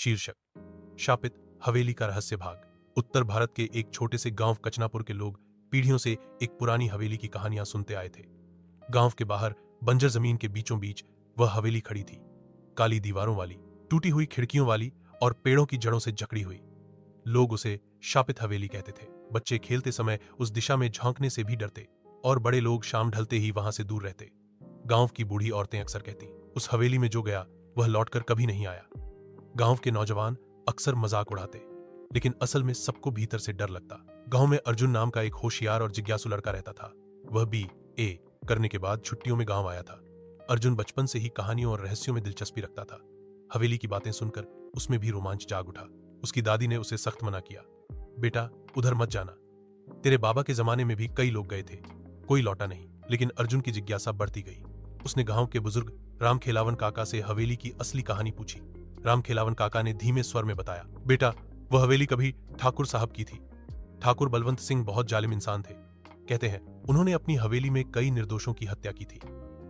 शीर्षक शापित हवेली का रहस्य भाग। उत्तर भारत के एक छोटे से गांव कचनापुर के लोग पीढ़ियों से एक पुरानी हवेली की कहानियां सुनते आए थे। गांव के बाहर बंजर जमीन के बीचों बीच वह हवेली खड़ी थी, काली दीवारों वाली, टूटी हुई खिड़कियों वाली और पेड़ों की जड़ों से जकड़ी हुई। लोग उसे शापित हवेली कहते थे। बच्चे खेलते समय उस दिशा में झांकने से भी डरते और बड़े लोग शाम ढलते ही वहां से दूर रहते। गांव की बूढ़ी औरतें अक्सर कहती, उस हवेली में जो गया वह लौटकर कभी नहीं आया। गांव के नौजवान अक्सर मजाक उड़ाते, लेकिन असल में सबको भीतर से डर लगता। गांव में अर्जुन नाम का एक होशियार और जिज्ञासु लड़का रहता था। वह BA करने के बाद छुट्टियों में गांव आया था। अर्जुन बचपन से ही कहानियों और रहस्यों में दिलचस्पी रखता था। हवेली की बातें सुनकर उसमें भी रोमांच जाग उठा। उसकी दादी ने उसे सख्त मना किया, बेटा उधर मत जाना, तेरे बाबा के जमाने में भी कई लोग गए थे, कोई लौटा नहीं। लेकिन अर्जुन की जिज्ञासा बढ़ती गई। उसने गांव के बुजुर्ग राम खेलावन काका से हवेली की असली कहानी पूछी। राम खेलावन काका ने धीमे स्वर में बताया, बेटा वह हवेली कभी ठाकुर साहब की थी। ठाकुर बलवंत सिंह बहुत जालिम इंसान थे। कहते हैं उन्होंने अपनी हवेली में कई निर्दोषों की हत्या की थी।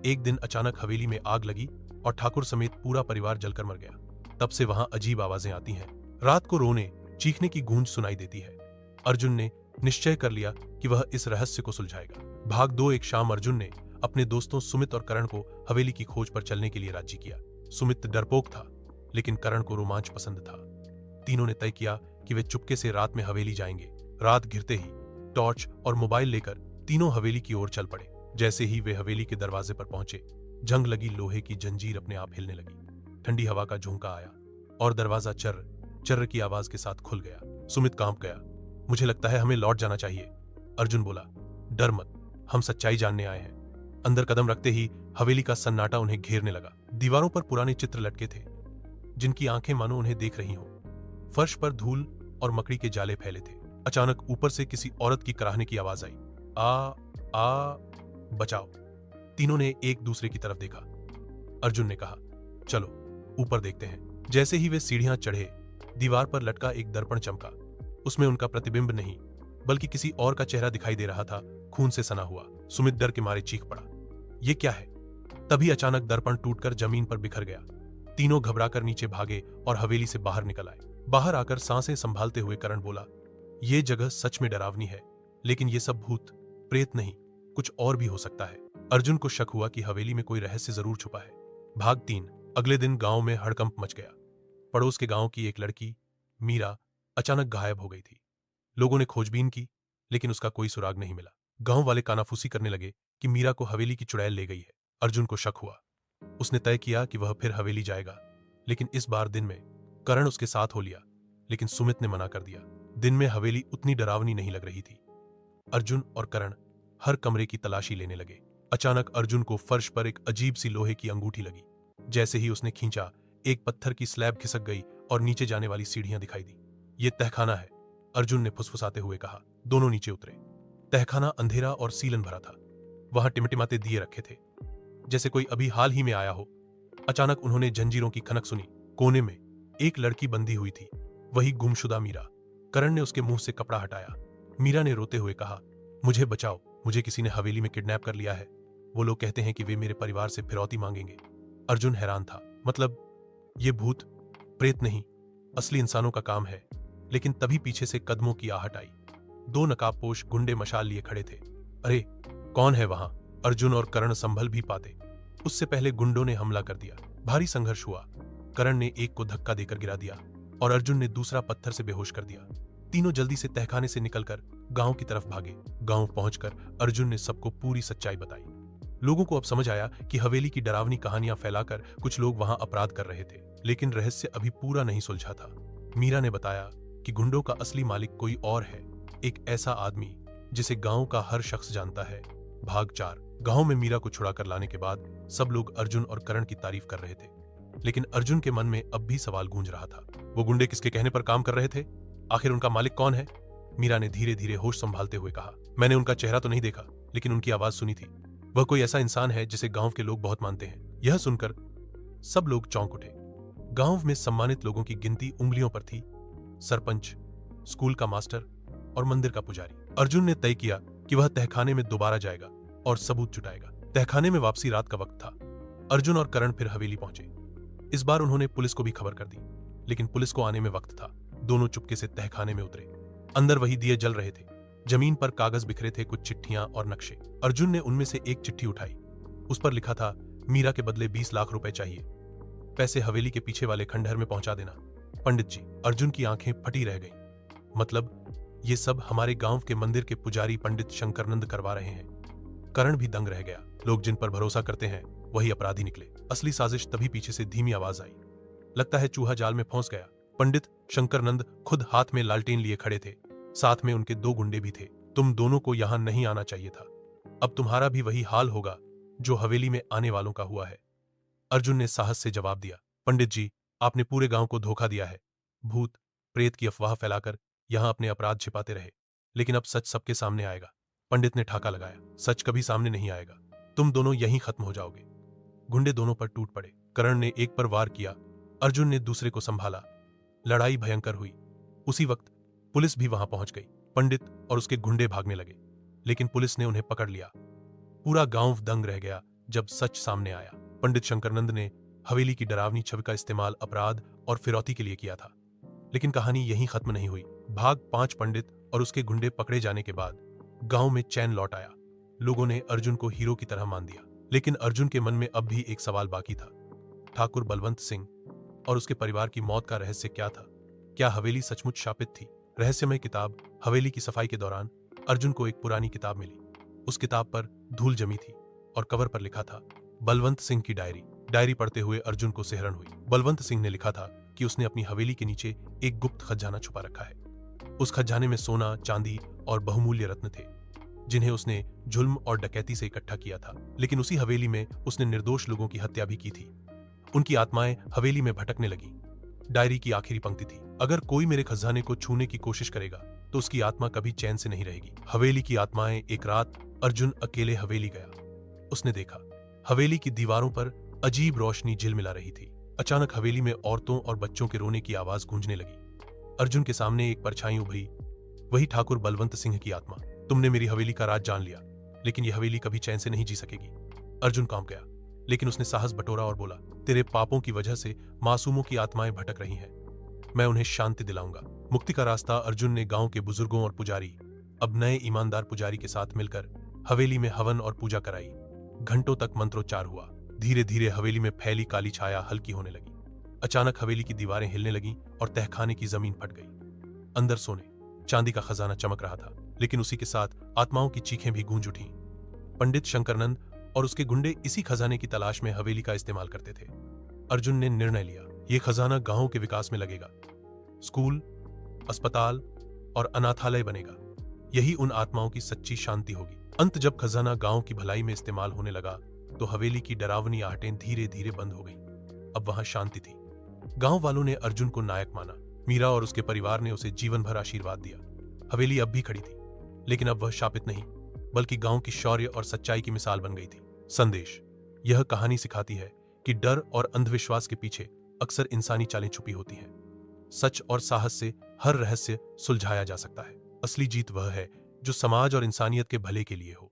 एक दिन अचानक हवेली में आग लगी और ठाकुर समेत पूरा परिवार जलकर मर गया। तब से वहां अजीब आवाजें आती हैं। रात को रोने चीखने की गूंज सुनाई देती है। अर्जुन ने निश्चय कर लिया कि वह इस रहस्य को सुलझाएगा। भाग 2। एक शाम अर्जुन ने अपने दोस्तों सुमित और करण को हवेली की खोज पर चलने के लिए राजी किया। सुमित डरपोक था, लेकिन करण को रोमांच पसंद था। तीनों ने तय किया कि वे चुपके से रात में हवेली जाएंगे। रात घिरते ही टॉर्च और मोबाइल लेकर तीनों हवेली की ओर चल पड़े। जैसे ही वे हवेली के दरवाजे पर पहुंचे, जंग लगी लोहे की जंजीर अपने आप हिलने लगी। ठंडी हवा का झोंका आया और दरवाजा चर्र चर्र की आवाज के साथ खुल गया। सुमित कांप गया। मुझे लगता है हमें लौट जाना चाहिए। अर्जुन बोला, डर मत, हम सच्चाई जानने आए हैं। अंदर कदम रखते ही हवेली का सन्नाटा उन्हें घेरने लगा। दीवारों पर पुराने चित्र लटके थे, जिनकी आंखें मानो उन्हें देख रही हों। फर्श पर धूल और मकड़ी के जाले फैले थे। अचानक ऊपर से किसी औरत की कराहने की आवाज आई, आ बचाओ। तीनों ने एक दूसरे की तरफ देखा। अर्जुन ने कहा, चलो ऊपर देखते हैं। जैसे ही वे सीढ़ियां चढ़े, दीवार पर लटका एक दर्पण चमका। उसमें उनका प्रतिबिंब नहीं, बल्कि किसी और का चेहरा दिखाई दे रहा था, खून से सना हुआ। सुमित डर के मारे चीख पड़ा, ये क्या है? तभी अचानक दर्पण टूटकर जमीन पर बिखर गया। तीनों घबराकर नीचे भागे और हवेली से बाहर निकल आए। बाहर आकर सांसें संभालते हुए करण बोला, ये जगह सच में डरावनी है, लेकिन ये सब भूत प्रेत नहीं, कुछ और भी हो सकता है। अर्जुन को शक हुआ कि हवेली में कोई रहस्य जरूर छुपा है। भाग 3। अगले दिन गांव में हड़कंप मच गया। पड़ोस के गांव की एक लड़की मीरा अचानक गायब हो गई थी। लोगों ने खोजबीन की, लेकिन उसका कोई सुराग नहीं मिला। गांव वाले कानाफूसी करने लगे कि मीरा को हवेली की चुड़ैल ले गई है। अर्जुन को शक हुआ। उसने तय किया कि वह फिर हवेली जाएगा, लेकिन इस बार दिन में। करण उसके साथ हो लिया, लेकिन सुमित ने मना कर दिया। दिन में हवेली उतनी डरावनी नहीं लग रही थी। अर्जुन और करण हर कमरे की तलाशी लेने लगे। अचानक अर्जुन को फर्श पर एक अजीब सी लोहे की अंगूठी लगी। जैसे ही उसने खींचा, एक पत्थर की स्लैब खिसक गई और नीचे जाने वाली सीढ़ियां दिखाई दी। ये तहखाना है, अर्जुन ने फुसफुसाते हुए कहा। दोनों नीचे उतरे। तहखाना अंधेरा और सीलन भरा था। वहां टिमटिमाते दिए रखे थे, जैसे कोई अभी हाल ही में आया हो। अचानक उन्होंने जंजीरों की खनक सुनी। कोने में एक लड़की बंधी हुई थी, वही गुमशुदा मीरा। करण ने उसके मुंह से कपड़ा हटाया। मीरा ने रोते हुए कहा, मुझे बचाओ, मुझे किसी ने हवेली में किडनैप कर लिया है। वो लोग कहते हैं कि वे मेरे परिवार से फिरौती मांगेंगे। अर्जुन हैरान था, मतलब ये भूत प्रेत नहीं, असली इंसानों का काम है। लेकिन तभी पीछे से कदमों की आहट आई। 2 नकाबपोश गुंडे मशाल लिए खड़े थे। अरे कौन है वहां? अर्जुन और करण संभल भी पाते, उससे पहले गुंडों ने हमला कर दिया। भारी संघर्ष हुआ। करण ने एक को धक्का देकर गिरा दिया और अर्जुन ने दूसरा पत्थर से बेहोश कर दिया। तीनों जल्दी से तहखाने से निकलकर गांव की तरफ भागे। गांव पहुंचकर अर्जुन ने सबको पूरी सच्चाई बताई। लोगों को अब समझ आया कि हवेली की डरावनी कहानियां फैलाकर कुछ लोग वहां अपराध कर रहे थे, लेकिन रहस्य अभी पूरा नहीं सुलझा था। मीरा ने बताया कि गुंडों का असली मालिक कोई और है, एक ऐसा आदमी जिसे गांव का हर शख्स जानता है। भाग 4। गांव में मीरा को छुड़ाकर लाने के बाद सब लोग अर्जुन और करण की तारीफ कर रहे थे, लेकिन अर्जुन के मन में अब भी सवाल गूंज रहा था। वो गुंडे किसके कहने पर काम कर रहे थे? आखिर उनका मालिक कौन है? मीरा ने धीरे धीरे होश संभालते हुए कहा, मैंने उनका चेहरा तो नहीं देखा, लेकिन उनकी आवाज सुनी थी। वह कोई ऐसा इंसान है जिसे गांव के लोग बहुत मानते हैं। यह सुनकर सब लोग चौंक उठे। गांव में सम्मानित लोगों की गिनती उंगलियों पर थी। सरपंच, स्कूल का मास्टर और मंदिर का पुजारी। अर्जुन ने तय किया कि वह तहखाने में दोबारा जाएगा और सबूत जुटाएगा। तहखाने में वापसी रात का वक्त था। अर्जुन और करण फिर हवेली पहुंचे। इस बार उन्होंने पुलिस को भी खबर कर दी। लेकिन पुलिस को आने में वक्त था। दोनों चुपके से तहखाने में उतरे। अंदर वही दिए जल रहे थे। जमीन पर कागज बिखरे थे, कुछ चिट्ठियां और नक्शे। अर्जुन ने उनमें से एक चिट्ठी उठाई। उस पर लिखा था, मीरा के बदले 20 लाख रुपए चाहिए, पैसे हवेली के पीछे वाले खंडहर में पहुंचा देना। पंडित जी, अर्जुन की आंखें फटी रह गईं। मतलब ये सब हमारे गांव के मंदिर के पुजारी पंडित शंकरनंद करवा रहे हैं। करण भी दंग रह गया। लोग जिन पर भरोसा करते हैं वही अपराधी निकले। असली साजिश तभी पीछे से धीमी आवाज आई, लगता है चूहा जाल में फंस गया। पंडित शंकरनंद खुद हाथ में लालटेन लिए खड़े थे। साथ में उनके 2 गुंडे भी थे। तुम दोनों को यहां नहीं आना चाहिए था। अब तुम्हारा भी वही हाल होगा जो हवेली में आने वालों का हुआ है। अर्जुन ने साहस से जवाब दिया, पंडित जी, आपने पूरे गांव को धोखा दिया है। भूत प्रेत की अफवाह फैलाकर यहां अपने अपराध छिपाते रहे, लेकिन अब सच सबके सामने आएगा। पंडित ने ठाका लगाया, सच कभी सामने नहीं आएगा। तुम दोनों यहीं खत्म हो जाओगे। गुंडे दोनों पर टूट पड़े। करण ने एक पर वार किया, अर्जुन ने दूसरे को संभाला। लड़ाई भयंकर हुई। उसी वक्त पुलिस भी वहां पहुंच गई। पंडित और उसके गुंडे भागने लगे, लेकिन पुलिस ने उन्हें पकड़ लिया। पूरा गांव दंग रह गया जब सच सामने आया। पंडित शंकरनंद ने हवेली की डरावनी छवि का इस्तेमाल अपराध और फिरौती के लिए किया था। लेकिन कहानी यहीं खत्म नहीं हुई। भाग 5 पंडित और उसके गुंडे पकड़े जाने के बाद गांव में चैन लौट आया। लोगों ने अर्जुन को हीरो की तरह मान दिया। लेकिन अर्जुन के मन में अब भी एक सवाल बाकी था। ठाकुर बलवंत सिंह और उसके परिवार की मौत का रहस्य क्या था? क्या हवेली सचमुच शापित थी? रहस्यमय किताब हवेली की सफाई के दौरान अर्जुन को एक पुरानी किताब मिली। उस किताब पर धूल जमी थी और कवर पर लिखा था, बलवंत सिंह की डायरी। डायरी पढ़ते हुए अर्जुन को सिहरन हुई। बलवंत सिंह ने लिखा था कि उसने अपनी हवेली के नीचे एक गुप्त खजाना छुपा रखा है। उस खजाने में सोना, चांदी और बहुमूल्य रत्न थे, जिन्हें उसने जुल्म और डकैती से इकट्ठा किया था। लेकिन उसी हवेली में उसने निर्दोष लोगों की हत्या भी की थी। उनकी आत्माएं हवेली में भटकने लगी। डायरी की आखिरी पंक्ति थी, अगर कोई मेरे खजाने को छूने की कोशिश करेगा तो उसकी आत्मा कभी चैन से नहीं रहेगी। हवेली की आत्माएं। एक रात अर्जुन अकेले हवेली गया। उसने देखा, हवेली की दीवारों पर अजीब रोशनी झिलमिला रही थी। अचानक हवेली में औरतों और बच्चों के रोने की आवाज गूंजने लगी। अर्जुन के सामने एक परछाई उभरी। वही ठाकुर बलवंत सिंह की आत्मा। तुमने मेरी हवेली का राज जान लिया, लेकिन यह हवेली कभी चैन से नहीं जी सकेगी। अर्जुन कांप गया, लेकिन उसने साहस बटोरा और बोला, तेरे पापों की वजह से मासूमों की आत्माएं भटक रही हैं। मैं उन्हें शांति दिलाऊंगा। मुक्ति का रास्ता अर्जुन ने गांव के बुजुर्गों और पुजारी, अब नए ईमानदार पुजारी के साथ मिलकर हवेली में हवन और पूजा कराई। घंटों तक मंत्रोच्चार हुआ। धीरे धीरे हवेली में फैली काली छाया हल्की होने लगी। अचानक हवेली की दीवारें हिलने लगीं और तहखाने की जमीन फट गई। अंदर सोने चांदी का खजाना चमक रहा था, लेकिन उसी के साथ आत्माओं की चीखें भी गूंज उठीं। पंडित शंकरनंद और उसके गुंडे इसी खजाने की तलाश में हवेली का इस्तेमाल करते थे। अर्जुन ने निर्णय लिया, यह खजाना गांव के विकास में लगेगा। स्कूल, अस्पताल और अनाथालय बनेगा। यही उन आत्माओं की सच्ची शांति होगी। अंत जब खजाना गांव की भलाई में इस्तेमाल होने लगा तो हवेली की डरावनी आहटें धीरे धीरे बंद हो गईं। अब वहां शांति थी। गांव वालों ने अर्जुन को नायक माना। मीरा और उसके परिवार ने उसे जीवन भर आशीर्वाद दिया। हवेली अब भी खड़ी थी, लेकिन अब वह शापित नहीं, बल्कि गांव की शौर्य और सच्चाई की मिसाल बन गई थी। संदेश, यह कहानी सिखाती है कि डर और अंधविश्वास के पीछे अक्सर इंसानी चालें छुपी होती हैं। सच और साहस से हर रहस्य सुलझाया जा सकता है। असली जीत वह है जो समाज और इंसानियत के भले के लिए हो।